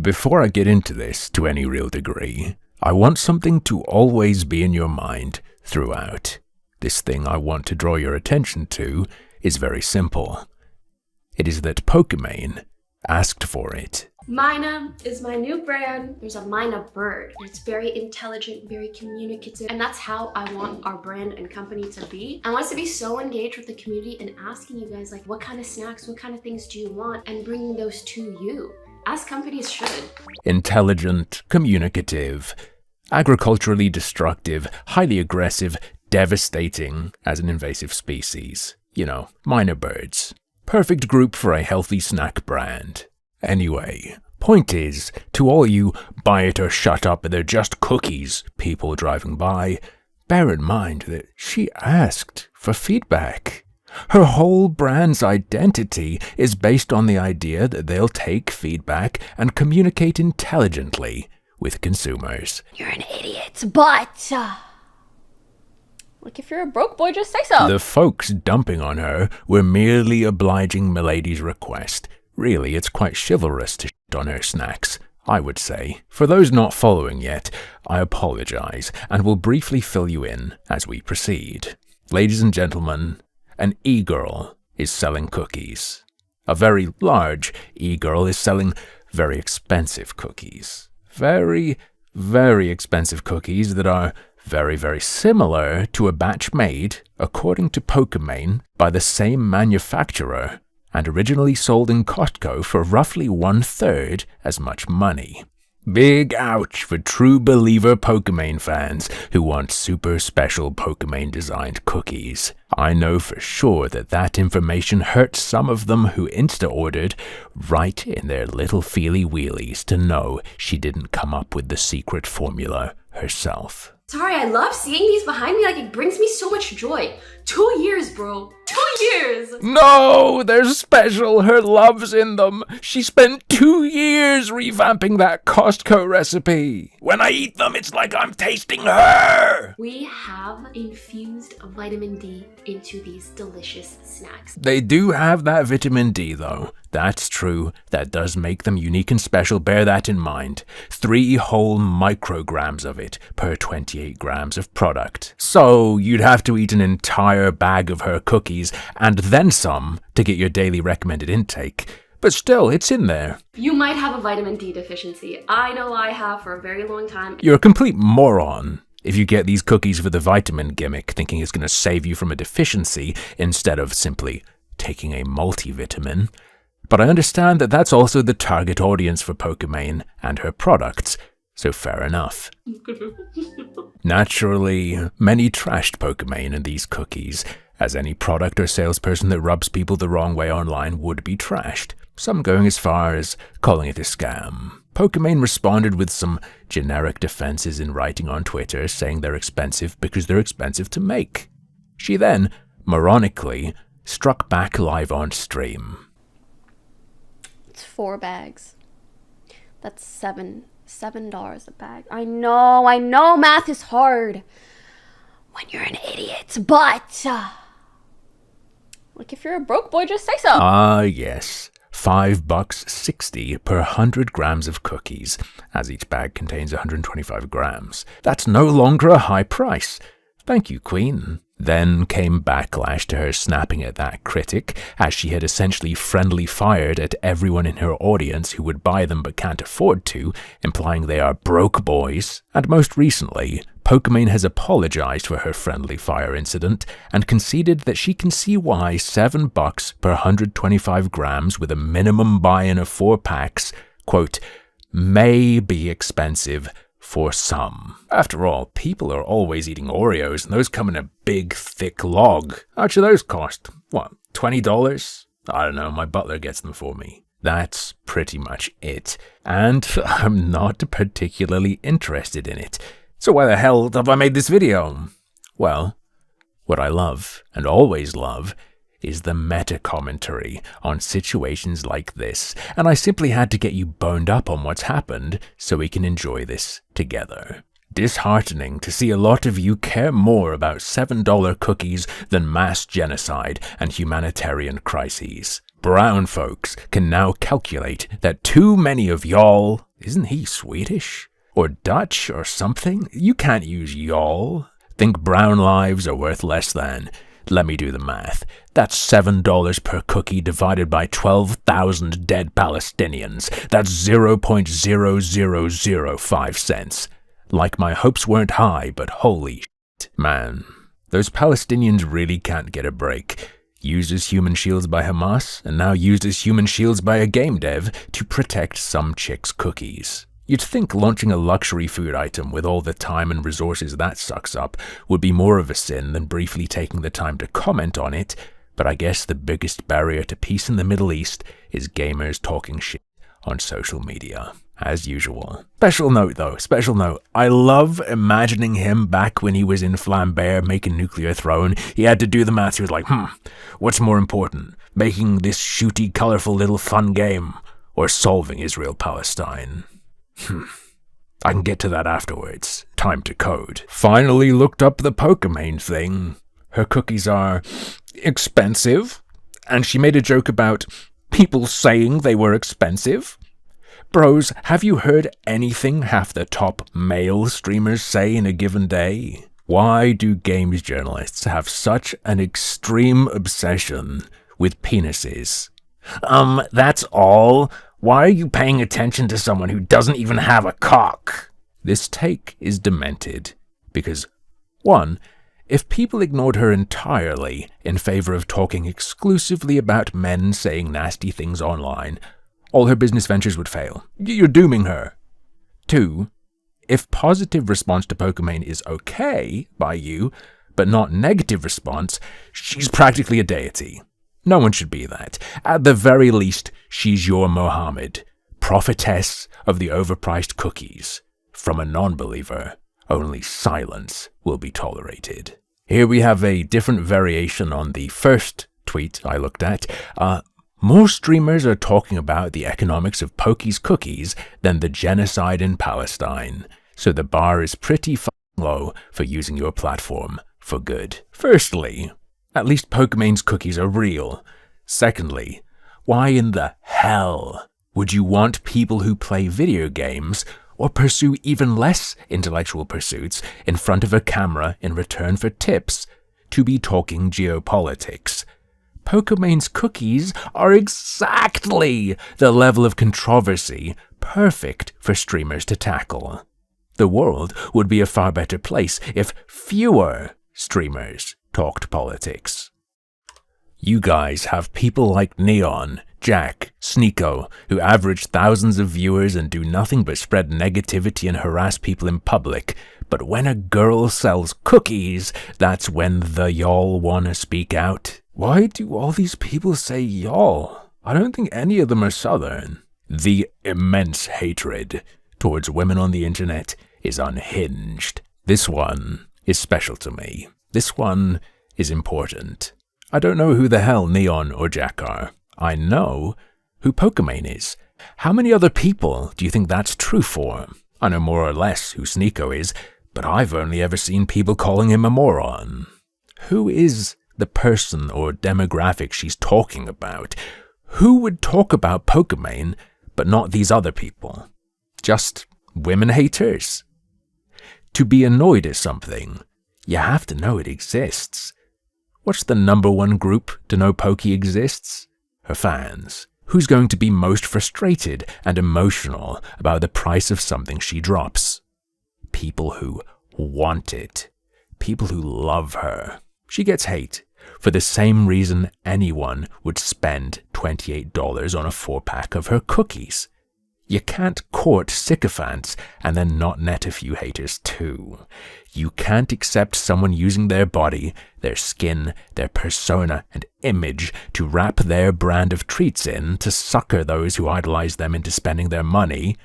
Before I get into this to any real degree, I want something to always be in your mind throughout. This thing I want to draw your attention to is very simple. It is that Pokimane asked for it. Mina is my new brand. There's a Mina bird. It's very intelligent, very communicative, and that's how I want our brand and company to be. I want us to be so engaged with the community and asking you guys, like, what kind of snacks, what kind of things do you want, and bringing those to you, as companies should. Intelligent, communicative, agriculturally destructive, highly aggressive, devastating as an invasive species. You know, Mina birds. Perfect group for a healthy snack brand. Anyway, point is, to all you buy it or shut up, they're just cookies people driving by, bear in mind that she asked for feedback. Her whole brand's identity is based on the idea that they'll take feedback and communicate intelligently with consumers. You're an idiot, but... Like, if you're a broke boy, just say so. The folks dumping on her were merely obliging Milady's request. Really, it's quite chivalrous to shit on her snacks, I would say. For those not following yet, I apologize and will briefly fill you in as we proceed. Ladies and gentlemen, an e-girl is selling cookies. A very large e-girl is selling very expensive cookies. Very, very expensive cookies that are very, very similar to a batch made, according to Pokimane, by the same manufacturer, and originally sold in Costco for roughly 1/3 as much money. Big ouch for true believer Pokimane fans who want super special Pokimane designed cookies. I know for sure that information hurts some of them who insta-ordered right in their little feely wheelies to know she didn't come up with the secret formula herself. Sorry, I love seeing these behind me. Like, it brings me so much joy. 2 years, bro. 2 years! No, they're special. Her love's in them. She spent 2 years revamping that Costco recipe. When I eat them, it's like I'm tasting her. We have infused vitamin D into these delicious snacks. They do have that vitamin D, though. That's true. That does make them unique and special. Bear that in mind. 3 whole micrograms of it per 28 grams of product. So you'd have to eat an entire bag of her cookies and then some to get your daily recommended intake. But still, it's in there. You might have a vitamin D deficiency. I know I have for a very long time. You're a complete moron if you get these cookies for the vitamin gimmick, thinking it's going to save you from a deficiency instead of simply taking a multivitamin. But I understand that that's also the target audience for Pokimane and her products, so fair enough. Naturally, many trashed Pokimane and these cookies, as any product or salesperson that rubs people the wrong way online would be trashed, some going as far as calling it a scam. Pokimane responded with some generic defenses in writing on Twitter, saying they're expensive because they're expensive to make. She then, moronically, struck back live on stream. It's 4 bags. That's $7 a bag. I know math is hard when you're an idiot, but like, if you're a broke boy, just say so. Ah, yes. $5.60 per 100 grams of cookies, as each bag contains 125 grams. That's no longer a high price. Thank you, Queen. Then came backlash to her snapping at that critic, as she had essentially friendly fired at everyone in her audience who would buy them but can't afford to, implying they are broke boys. And most recently, Pokimane has apologized for her friendly fire incident and conceded that she can see why $7 per 125 grams with a minimum buy-in of 4 packs, quote, may be expensive for some. After all, people are always eating Oreos, and those come in a big, thick log. How much do those cost? What, $20? I don't know, my butler gets them for me. That's pretty much it. And I'm not particularly interested in it. So why the hell have I made this video? Well, what I love, and always love, is the meta-commentary on situations like this, and I simply had to get you boned up on what's happened so we can enjoy this together. Disheartening to see a lot of you care more about $7 cookies than mass genocide and humanitarian crises. Brown folks can now calculate that too many of y'all Isn't he Swedish? Or Dutch or something? You can't use y'all. Think brown lives are worth less than. Let me do the math. That's $7 per cookie divided by 12,000 dead Palestinians. That's 0.0005 cents. Like my hopes weren't high, but holy shit. Man, those Palestinians really can't get a break. Used as human shields by Hamas, and now used as human shields by a game dev to protect some chick's cookies. You'd think launching a luxury food item with all the time and resources that sucks up would be more of a sin than briefly taking the time to comment on it, but I guess the biggest barrier to peace in the Middle East is gamers talking shit on social media, as usual. Special note, I love imagining him back when he was in Flambert making Nuclear Throne. He had to do the math. He was like, what's more important, making this shooty, colorful little fun game, or solving Israel-Palestine? I can get to that afterwards. Time to code. Finally looked up the Pokimane thing. Her cookies are expensive, and she made a joke about people saying they were expensive. Bros, have you heard anything half the top male streamers say in a given day? Why do games journalists have such an extreme obsession with penises? That's all? Why are you paying attention to someone who doesn't even have a cock? This take is demented because, 1, if people ignored her entirely in favor of talking exclusively about men saying nasty things online, all her business ventures would fail. You're dooming her. 2, if positive response to Pokimane is okay by you, but not negative response, she's practically a deity. No one should be that. At the very least, she's your Mohammed, prophetess of the overpriced cookies. From a non-believer, only silence will be tolerated. Here we have a different variation on the first tweet I looked at. More streamers are talking about the economics of Poki's cookies than the genocide in Palestine, so the bar is pretty low for using your platform for good. Firstly, at least Pokimane's cookies are real. Secondly, why in the hell would you want people who play video games or pursue even less intellectual pursuits in front of a camera in return for tips to be talking geopolitics? Pokimane's cookies are exactly the level of controversy perfect for streamers to tackle. The world would be a far better place if fewer streamers talked politics. You guys have people like Neon, Jack, Sneeko, who average thousands of viewers and do nothing but spread negativity and harass people in public. But when a girl sells cookies, that's when the y'all wanna speak out. Why do all these people say y'all? I don't think any of them are Southern. The immense hatred towards women on the internet is unhinged. This one is special to me. This one is important. I don't know who the hell Neon or Jack are. I know who Pokimane is. How many other people do you think that's true for? I know more or less who Sneeko is, but I've only ever seen people calling him a moron. Who is the person or demographic she's talking about? Who would talk about Pokimane but not these other people? Just women haters? To be annoyed at something, you have to know it exists. What's the number one group to know Poki exists? Her fans. Who's going to be most frustrated and emotional about the price of something she drops? People who want it. People who love her. She gets hate for the same reason anyone would spend $28 on a 4-pack of her cookies. You can't court sycophants and then not net a few haters too. You can't accept someone using their body, their skin, their persona and image to wrap their brand of treats in to sucker those who idolize them into spending their money,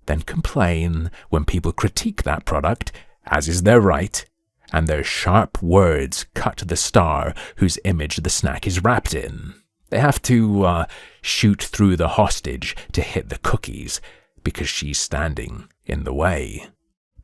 then complain when people critique that product, as is their right, and their sharp words cut the star whose image the snack is wrapped in. They have to shoot through the hostage to hit the cookies because she's standing in the way.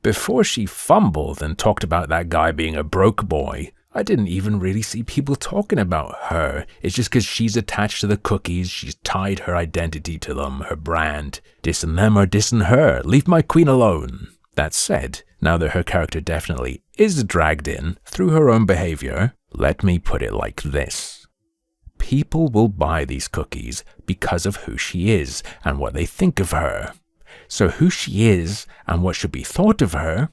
Before she fumbled and talked about that guy being a broke boy, I didn't even really see people talking about her. It's just because she's attached to the cookies, she's tied her identity to them, her brand. Dissing them or dissing her. Leave my queen alone. That said, now that her character definitely is dragged in through her own behavior, let me put it like this. People will buy these cookies because of who she is and what they think of her. So who she is and what should be thought of her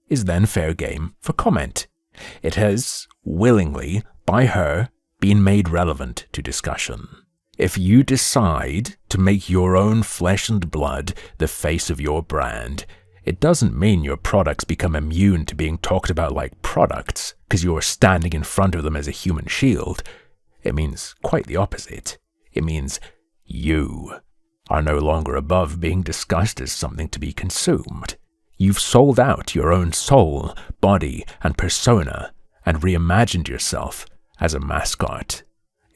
is then fair game for comment. It has, willingly, by her, been made relevant to discussion. If you decide to make your own flesh and blood the face of your brand, it doesn't mean your products become immune to being talked about like products because you're standing in front of them as a human shield. It means quite the opposite. It means you are no longer above being discussed as something to be consumed. You've sold out your own soul, body, and persona, and reimagined yourself as a mascot.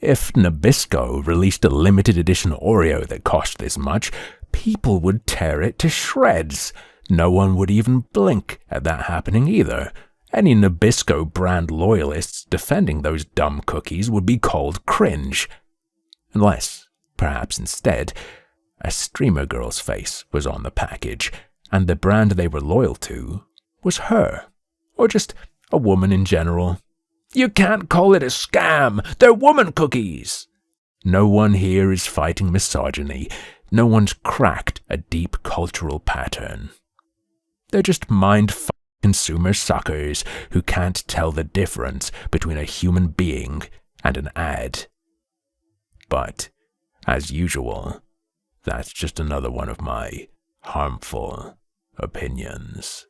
If Nabisco released a limited edition Oreo that cost this much, people would tear it to shreds. No one would even blink at that happening either. Any Nabisco brand loyalists defending those dumb cookies would be called cringe. Unless, perhaps instead, a streamer girl's face was on the package, and the brand they were loyal to was her, or just a woman in general. You can't call it a scam! They're woman cookies! No one here is fighting misogyny. No one's cracked a deep cultural pattern. They're just mind-fucked consumer suckers who can't tell the difference between a human being and an ad. But, as usual, that's just another one of my harmful opinions.